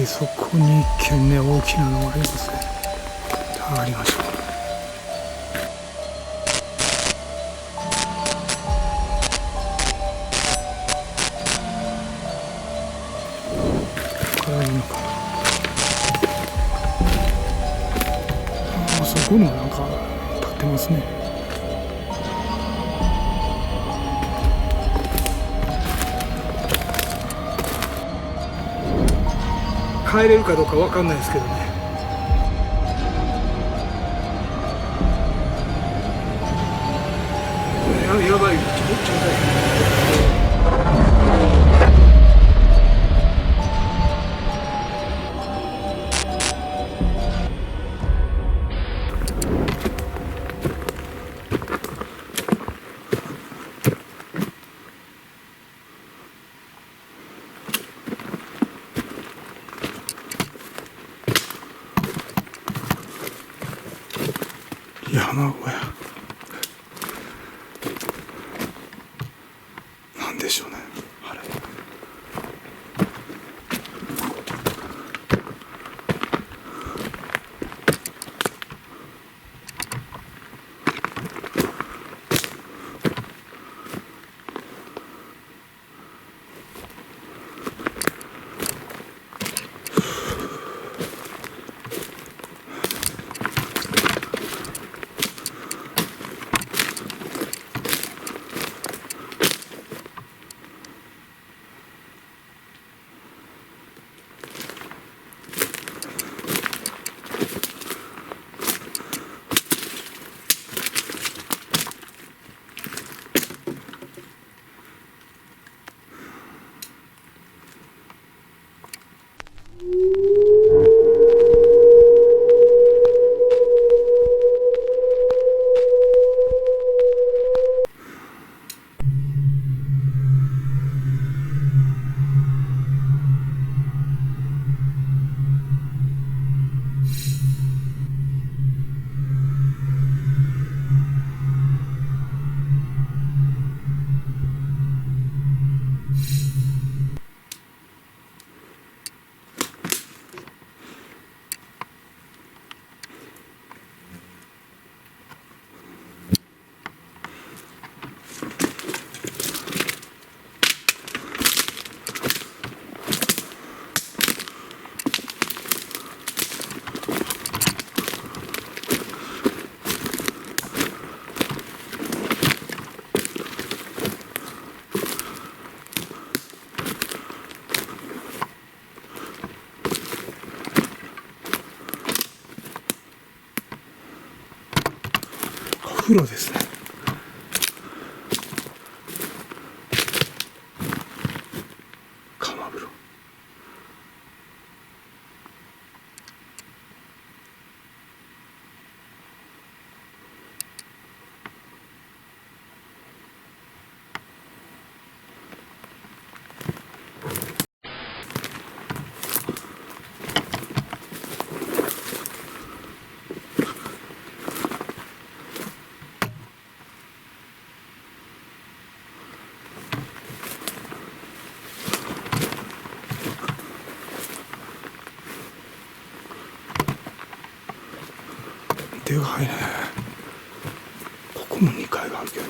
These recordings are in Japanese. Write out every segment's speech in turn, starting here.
いそこに一軒ね、大きなのがありますね。上がりましょう。ここからいいのかな。あそこにもなんか立ってますね。帰れるかどうかわかんないですけどね。やばい、ちょっと山小屋なんでしょうね。あれお風呂ですね。釜風呂。でかいね。ここも2階があるけど。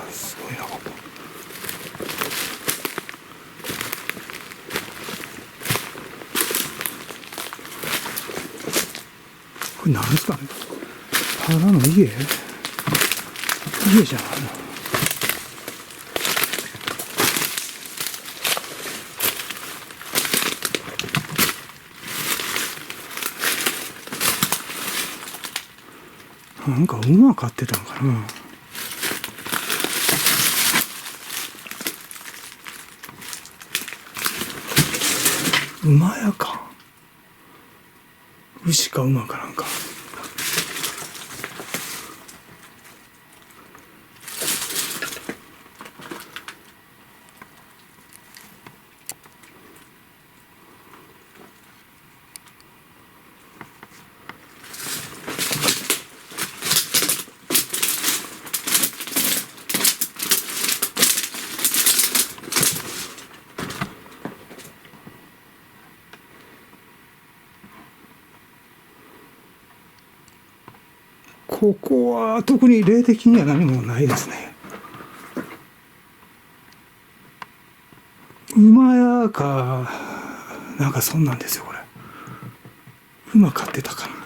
すごいな、ここ。これなんですかね。ただの家じゃないの。なんか馬飼ってたんかな。馬やか牛か馬かなんか。ここは特に霊的には何もないですね。馬屋か、なんかそんなんですよ、これ。馬飼ってたかな。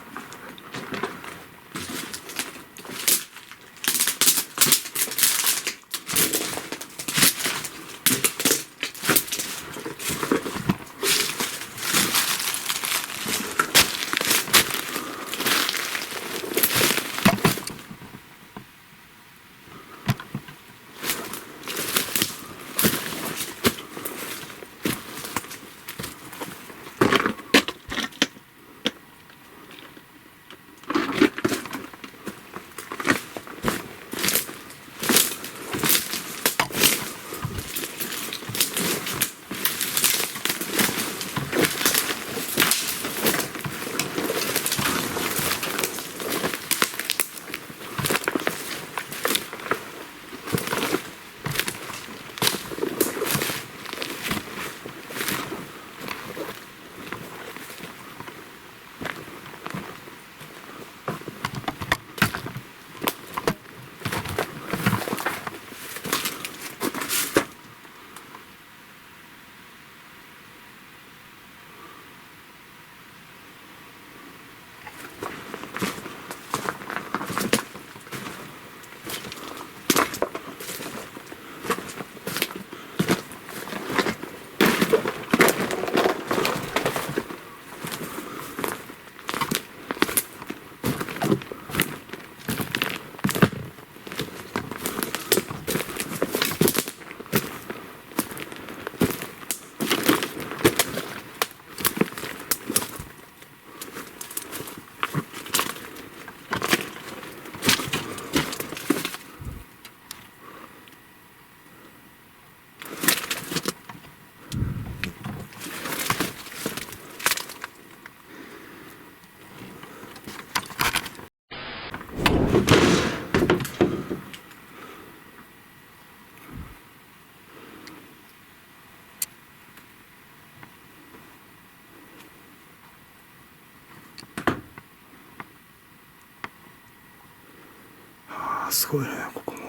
すごいね、ここも。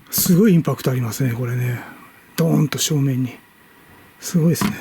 すごいインパクトありますね、これね。ドーンと正面に。すごいですね。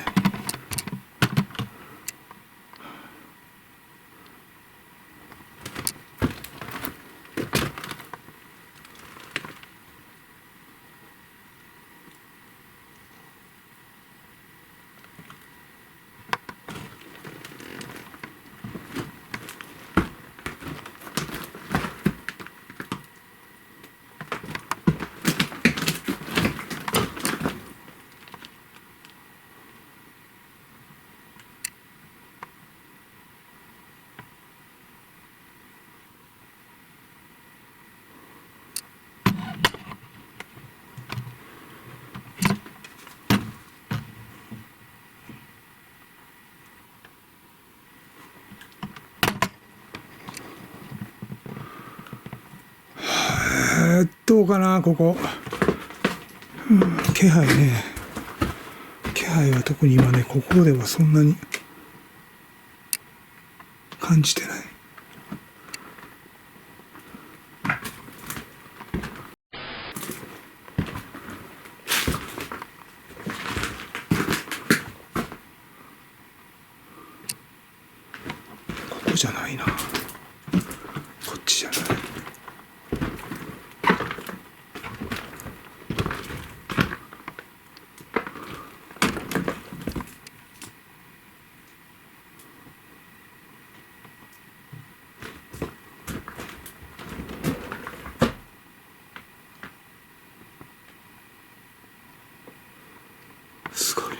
どうかな、ここ。気配ね。気配は特に今ね、ここではそんなに感じてない。ここじゃないな。こっちじゃない。すごいね。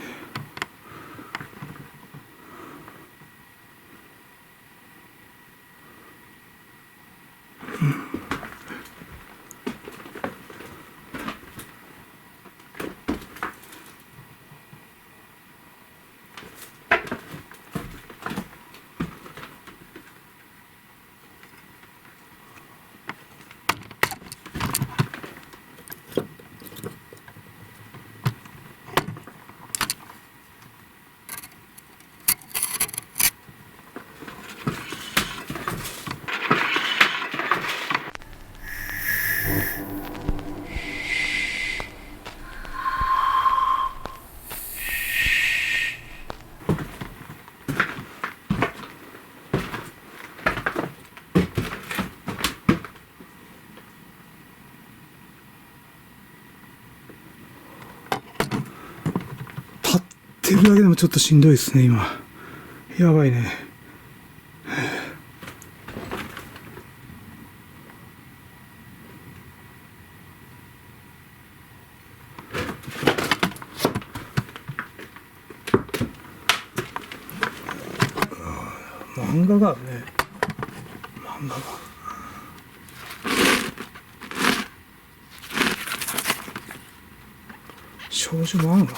立ってるだけでもちょっとしんどいですね、今。やばいね。漫画があるね。漫画が。少女漫画。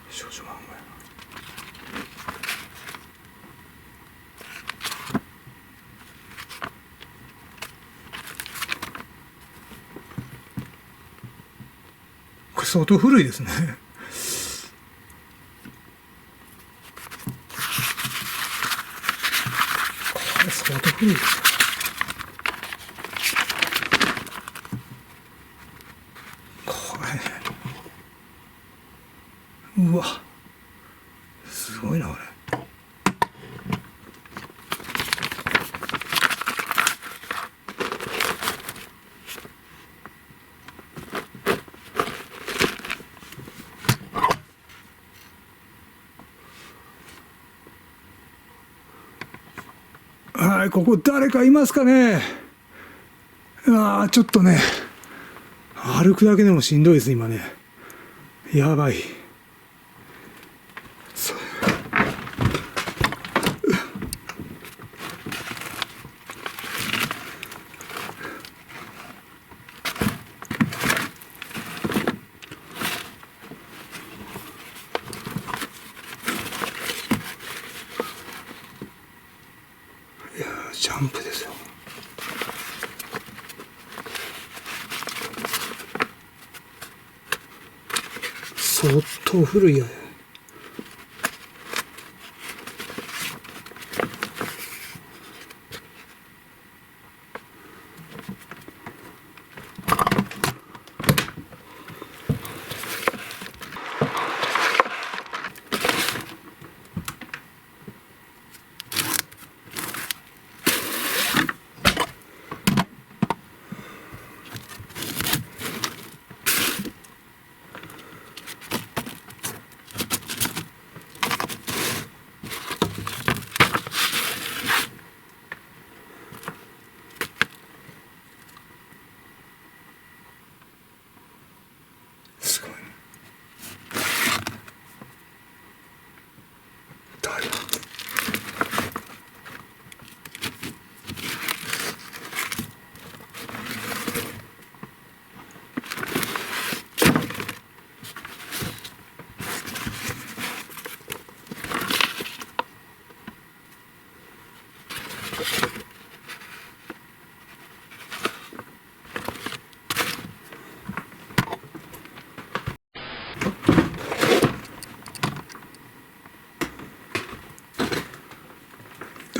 少女漫画やな。これ相当古いですね。これ相当古いですよ。これ、うわ、すごいな、これ。はい、ここ誰かいますかね。ちょっとね、歩くだけでもしんどいです、今ね。やばい。ジャンプですよ。相当古いや。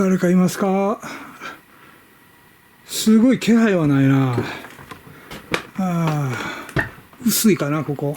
誰かいますか？すごい気配はないな。薄いかな、ここ。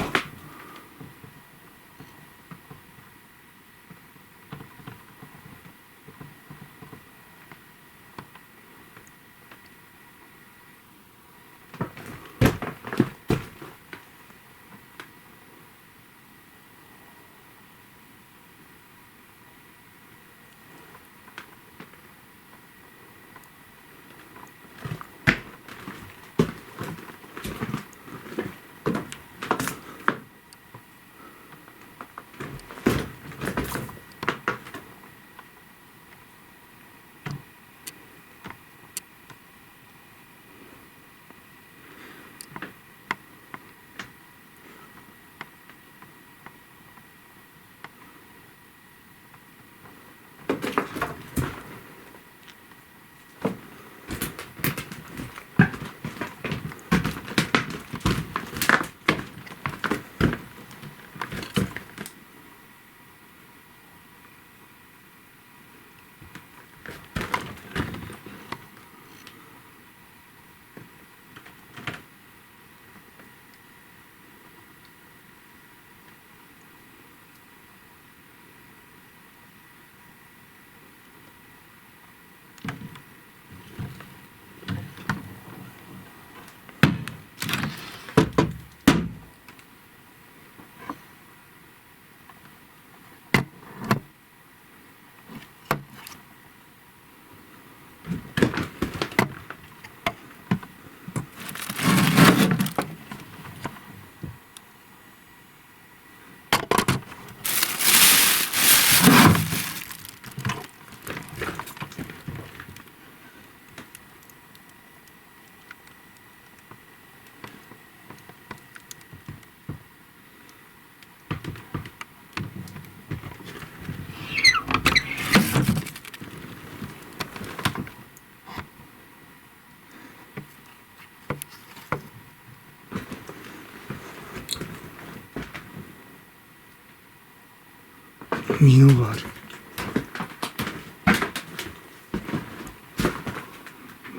美濃がある。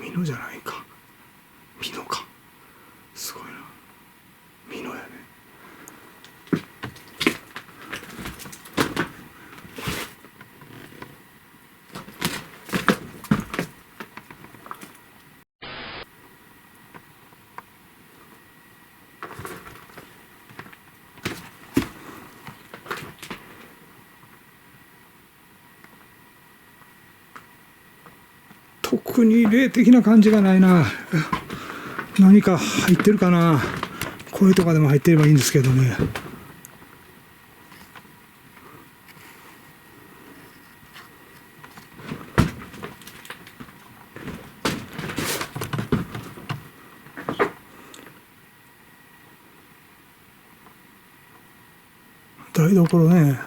美濃じゃないか。美濃か。すごいな。美濃やね。特に霊的な感じがないな。何か入ってるかな。声とかでも入ってればいいんですけどね。台所ね。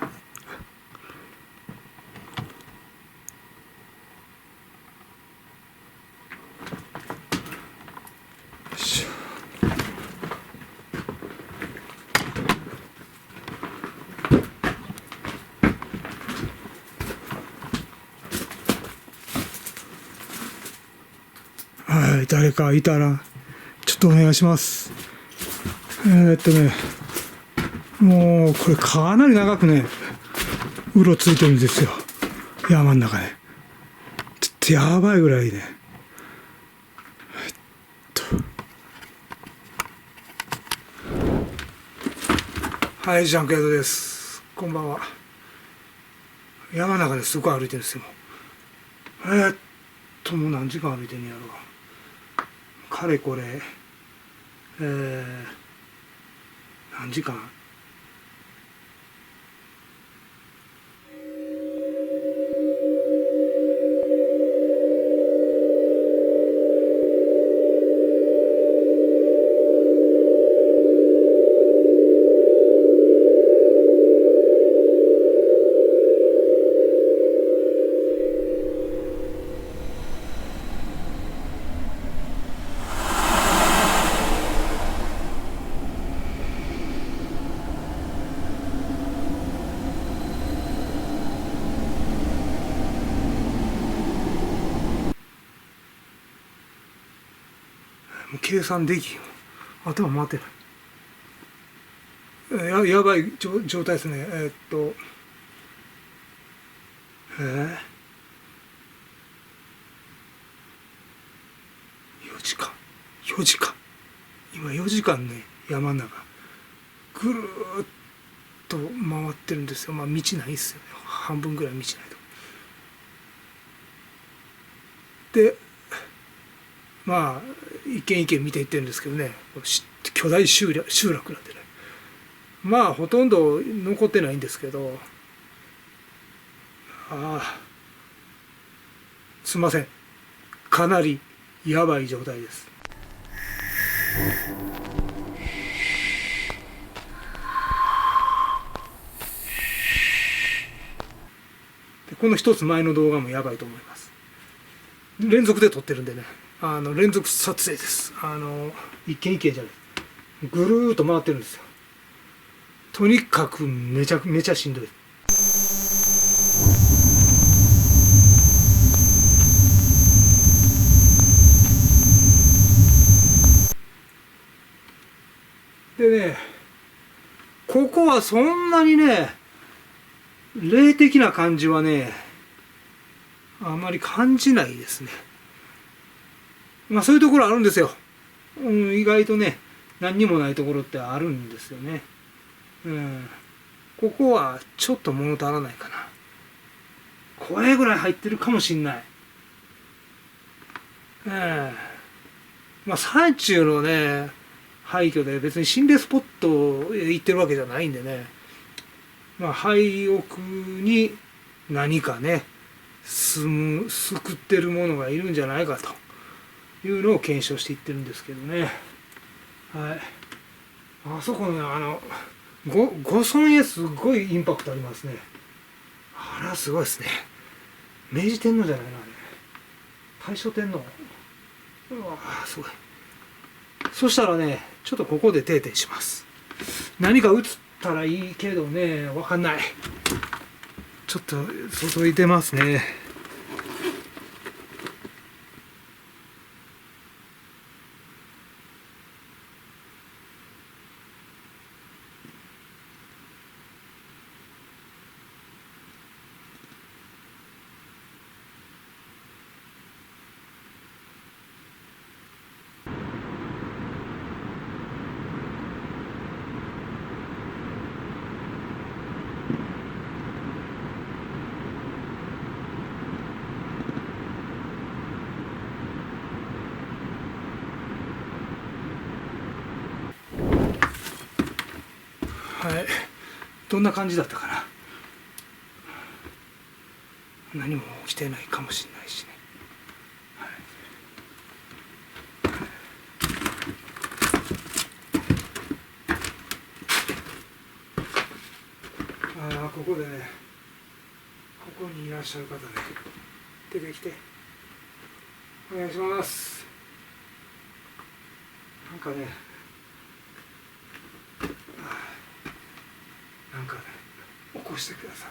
はい、誰かいたらちょっとお願いします。もうこれかなり長くねうろついてるんですよ、山の中で。ちょっとやばいぐらいね。はい、ジャンクヤードです。こんばんは。山の中ですごい歩いてるんですよ。もう何時間歩いてんやろう。かれこれ、何時間もう計算できん。頭回ってない。やばい状態ですね。4時間。4時間。今4時間ね、山の中、ぐるーっと回ってるんですよ。まあ道ないですよね。半分ぐらい道ないと。で、まあ、一軒一軒見ていってるんですけどね、巨大集落なんでね。まあ、ほとんど残ってないんですけど、すいません。かなりやばい状態です。でこの一つ前の動画もやばいと思います。連続で撮ってるんでね、連続撮影です。一軒一軒じゃない。ぐるーっと回ってるんですよ。とにかくめちゃめちゃしんどい。でね、ここはそんなにね、霊的な感じはね、あまり感じないですね。まあそういうところあるんですよ。意外とね、何にもないところってあるんですよね。ここはちょっと物足らないかな。声ぐらい入ってるかもしんない。まあ山中のね、廃墟で別に心霊スポットへ行ってるわけじゃないんでね、まあ廃屋に何かね、救ってるものがいるんじゃないかというのを検証していってるんですけどね。はい。あそこのご尊へすごいインパクトありますね。あれはすごいですね。明治天皇じゃないな、あれ。大正天皇。うわぁ、すごい。そしたらね、ちょっとここで定点します。何か映ったらいいけどね、わかんない。ちょっと注いでますね。はい。どんな感じだったかな。何も起きてないかもしれないしね。ここでね、ここにいらっしゃる方ね、出てきて、お願いします。なんかね、なんかね、起こしてください。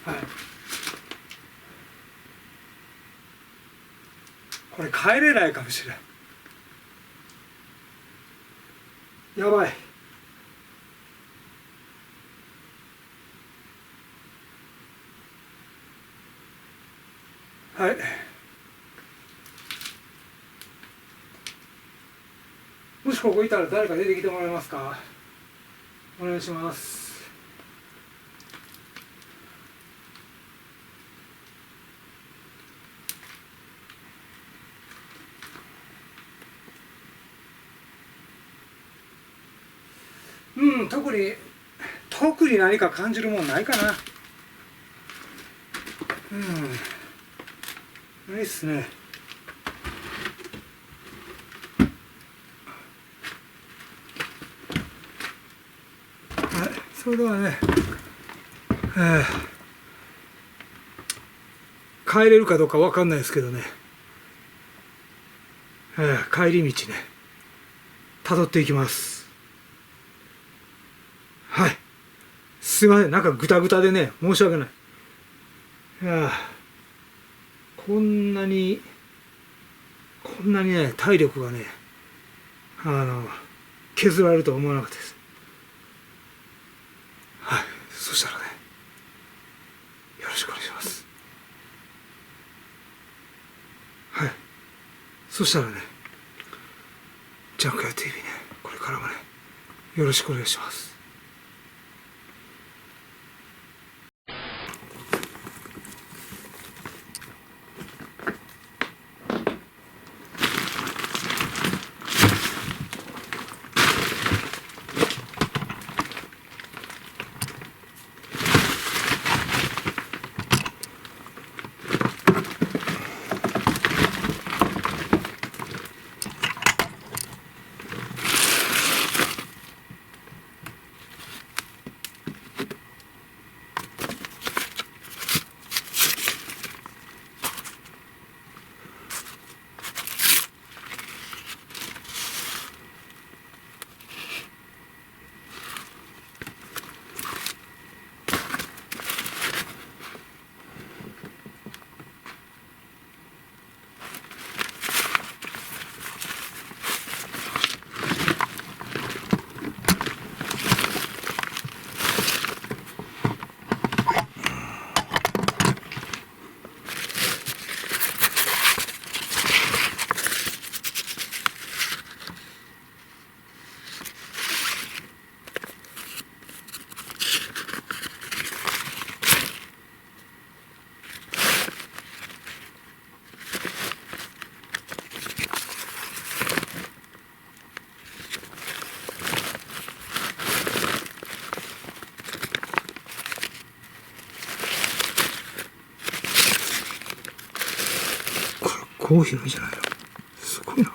はい。これ帰れないかもしれない。やばい。はい。もしここいたら誰か出てきてもらえますか。お願いします。特に何か感じるもんないかな。ないっすね。はい。それではね、帰れるかどうか分かんないですけどね、帰り道ね辿っていきます。はい、すいません、なんかグタグタでね申し訳ない。こんなにね体力がね削られるとは思わなかったです。はい、そしたらね、よろしくお願いします。はい、そしたらね、ジャンク屋 TV ね、これからもね、よろしくお願いします。こう広いじゃないの。すごいな。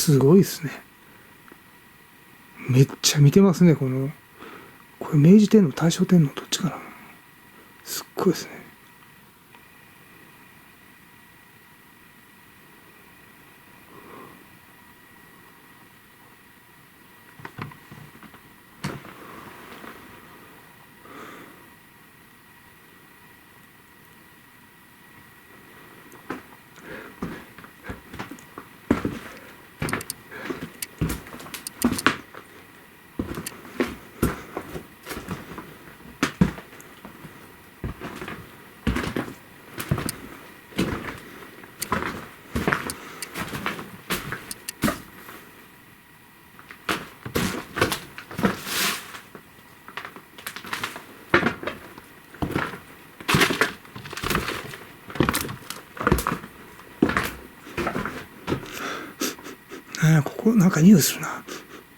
すごいですね。めっちゃ見てますね、これ明治天皇、大正天皇、どっちかな。すっごいですね。ここなんか匂いするな。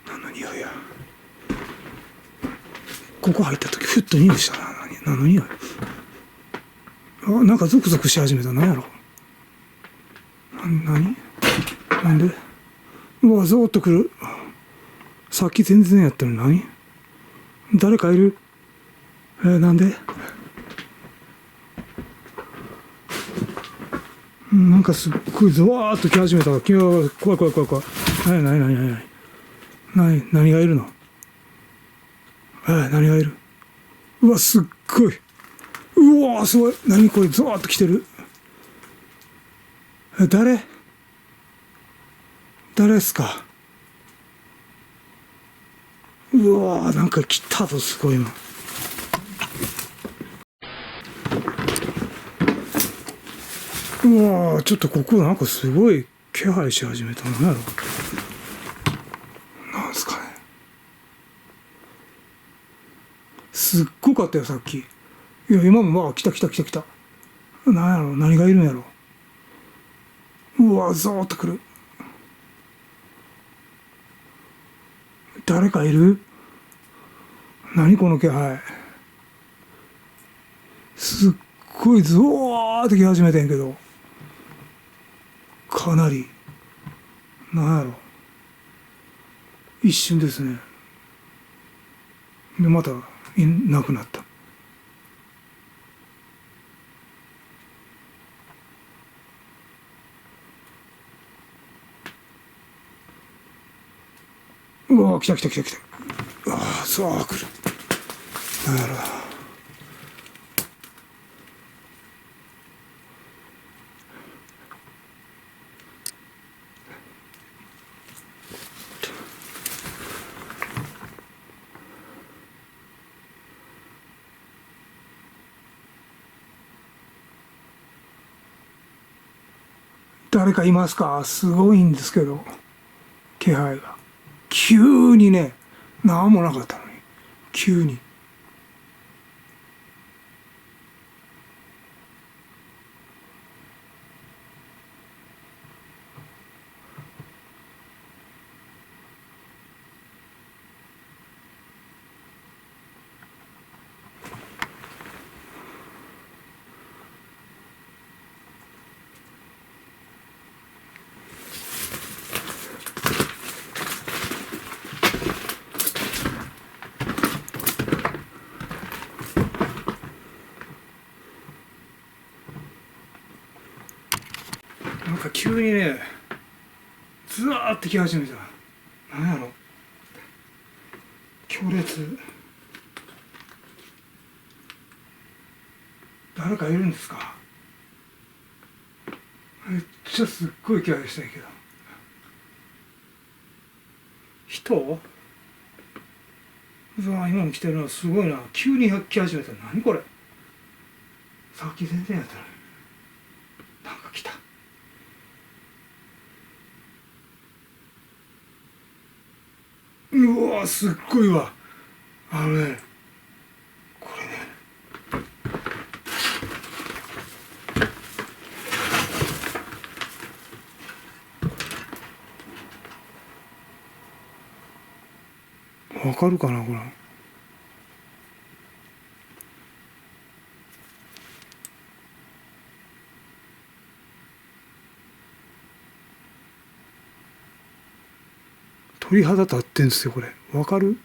何の匂いや。ここ入った時ふっと匂いしたな。何の匂い。なんかゾクゾクし始めた。何やろ。何なんで。うわ、ゾーッとくる。さっき全然やったのに。誰かいる。なんで。なんかすっごいゾワーっと来始めた。怖い。何がいるの。何がいる。うわ、すっごい。うわ、すごい。何これ、ゾワーっと来てる。誰っすか。うわ、なんか来たぞ、すごい今。うわ、ちょっとここなんかすごい気配し始めた。なんやろ。なんすかね。すっごかったよ、さっき。いや、今も来た。なんやろ、何がいるんやろ。うわ、ゾーっとくる。誰かいる。何この気配。すっごいゾワーって来始めてんけど。かなり。なんやろ。一瞬ですね。で、またいなくなった。うわ、来た。ああ、そう、来る。なんやろ。誰かいますか。すごいんですけど、気配が。急にね、なんもなかったのに、急に。なんか急にね、ズワーって来始めた。なんやろ。強烈。誰かいるんですか。めっちゃすっごい気配したいけど。人。うわ、今も来てるのすごいな。急に来始めた。何これ。さっき全然やったのに。なんか来た。うわ、すっごいわ。あのね、これね。わかるかな、これ。鳥肌立ってんですよこれ。わかる？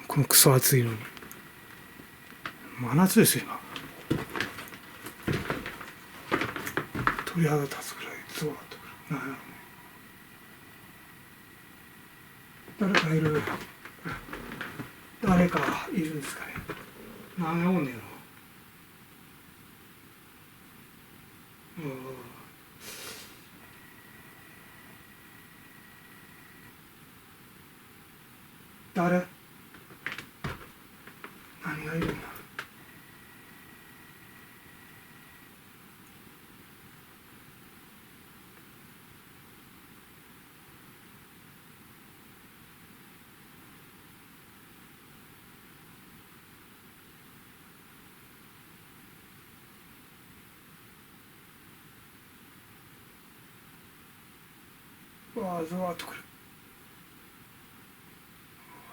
このクソ暑いのに。真夏ですよ今。鳥肌立つくらいゾワッとくる。なんやろね。誰かいる？誰かいるんですかね。何やおんねやろ。誰？何がいるんだ。うわあゾワッとくる。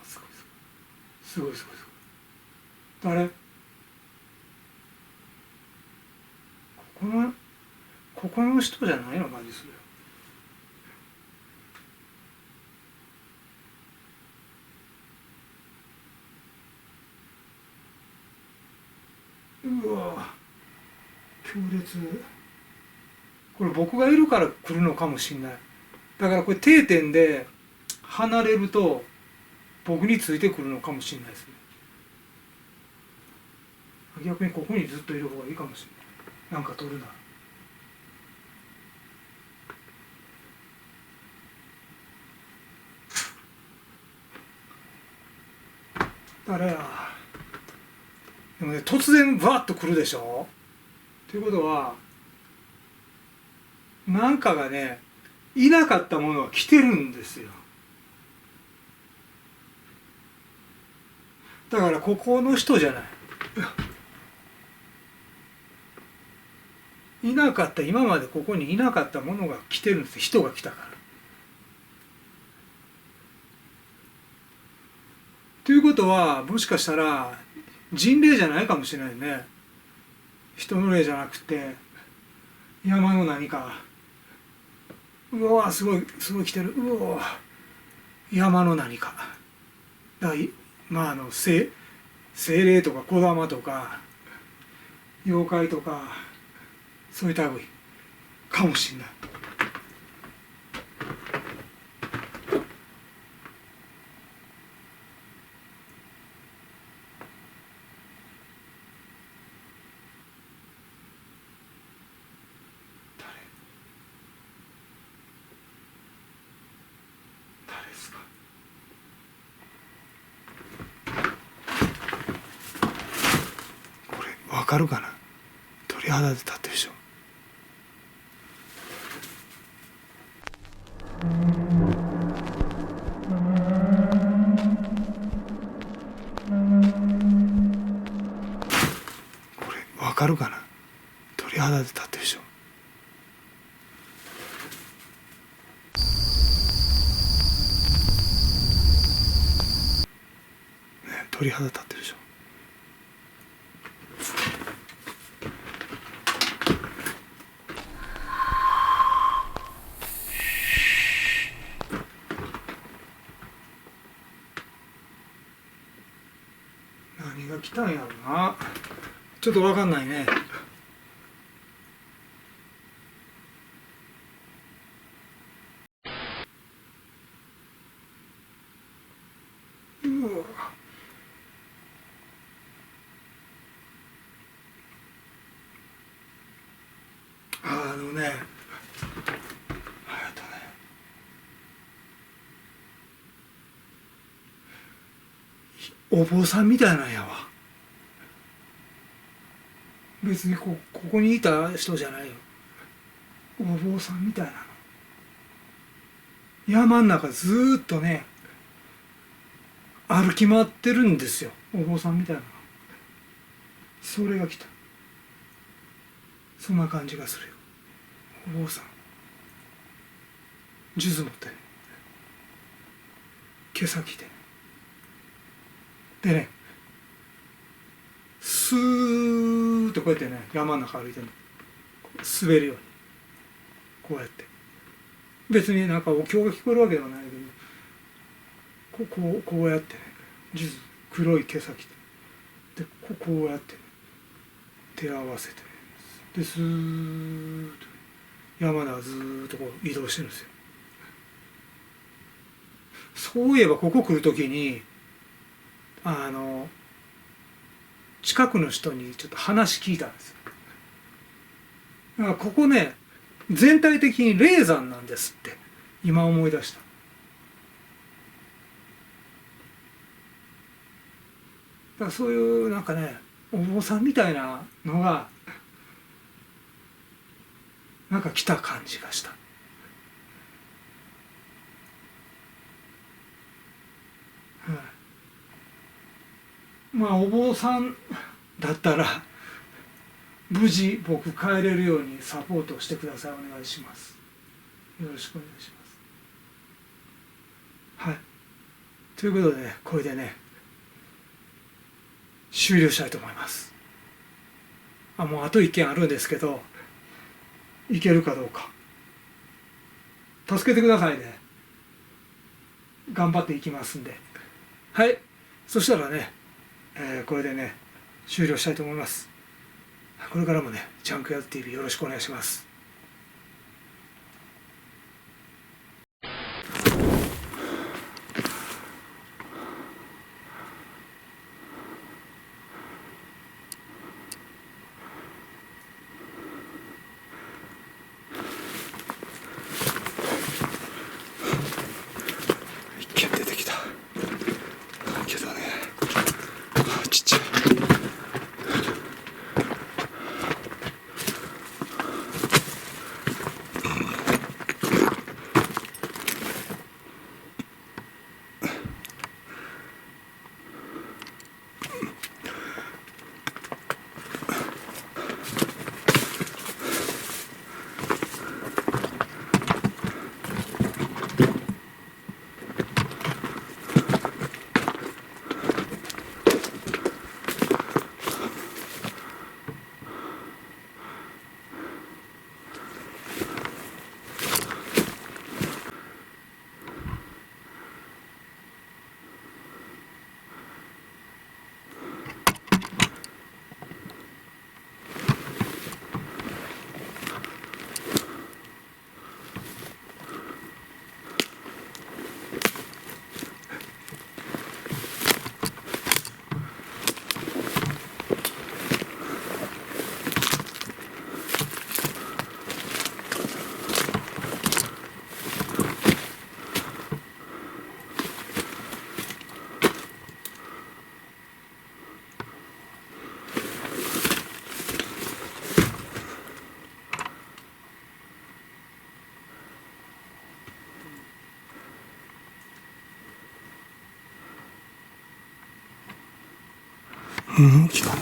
すごいすごいすごいすごい。誰？ここの人じゃないの感じするよ。うわ強烈。これ僕がいるから来るのかもしんない。だからこれ定点で離れると僕についてくるのかもしれないですね。逆にここにずっといる方がいいかもしれない。なんか取るな。誰や。でもね突然バッと来るでしょ。ということはなんかがねいなかったものが来てるんですよ。だからここの人じゃない。いなかった、今までここにいなかったものが来てるんです。人が来たから。ということはもしかしたら人霊じゃないかもしれないね。人の霊じゃなくて山の何か。うわすごいすごい来てる。うわ山の何か。だからまあ精霊とか小玉とか妖怪とかそういう類かもしれない。誰ですか。これわかるかな。鳥肌で立ってるでしょ。これわかるかな。鳥肌で立ってるでしょ。ね、鳥肌立ってるでしょ。何が来たんやろな。ちょっとわかんないね。うわあのねお坊さんみたいなんやわ。別にここにいた人じゃないよ。お坊さんみたいなの。山ん中ずーっとね歩き回ってるんですよ。お坊さんみたいなの。それが来た。そんな感じがするよ。お坊さん数珠持って毛先でねスーッとこうやってね山の中歩いてるの。滑るようにこうやって別になんかお経が聞こえるわけではないけど、こうやってね、黒い毛先でこうやって、ね、手合わせて、ね、でスーッと山田はずーっとこう移動してるんですよ。そういえばここ来る時に近くの人にちょっと話聞いたんですよ。だからここね、全体的に霊山なんですって今思い出した。だからそういうなんかね、お坊さんみたいなのがなんか来た感じがした。まあお坊さんだったら無事僕帰れるようにサポートしてください。お願いします。よろしくお願いします。はい。ということでね、これでね終了したいと思います。もうあと1件あるんですけど、いけるかどうか助けてくださいね。頑張っていきますんで。はい。そしたらね、これでね終了したいと思います。これからもねジャンクヤード TV よろしくお願いします。一見出てきたけどね、ちっちゃい。来たな。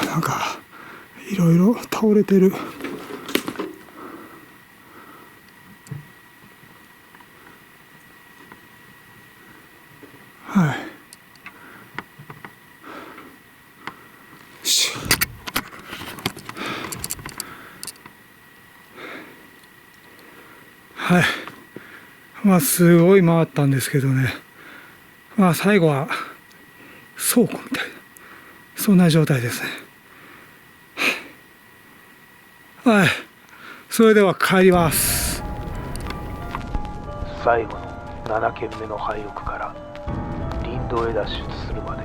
なんかいろいろ倒れてる。はい。はい。すごい回ったんですけどね。最後は倉庫みたいな、そんな状態ですね。はい。それでは帰ります。最後の7軒目の廃屋から林道へ脱出するまで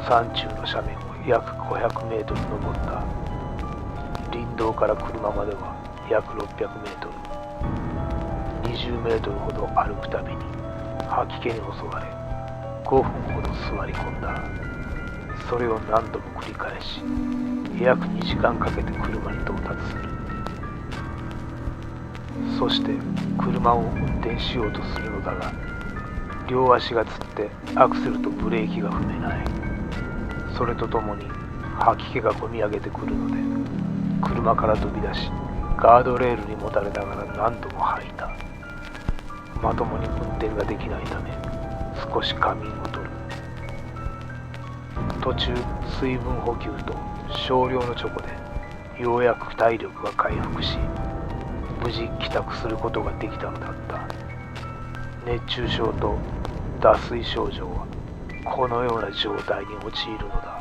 山中の斜面を約500メートル登った。林道から車までは約600メートル。20メートルほど歩くたびに吐き気に襲われ5分ほど座り込んだ。それを何度も繰り返し約2時間かけて車に到達する。そして車を運転しようとするのだが、両足がつってアクセルとブレーキが踏めない。それとともに吐き気がこみ上げてくるので、車から飛び出しガードレールにもたれながら何度も吐いた。まともに運転ができないため少し仮眠を取る。途中水分補給と少量のチョコでようやく体力が回復し、無事帰宅することができたのだった。熱中症と脱水症状はこのような状態に陥るのだ。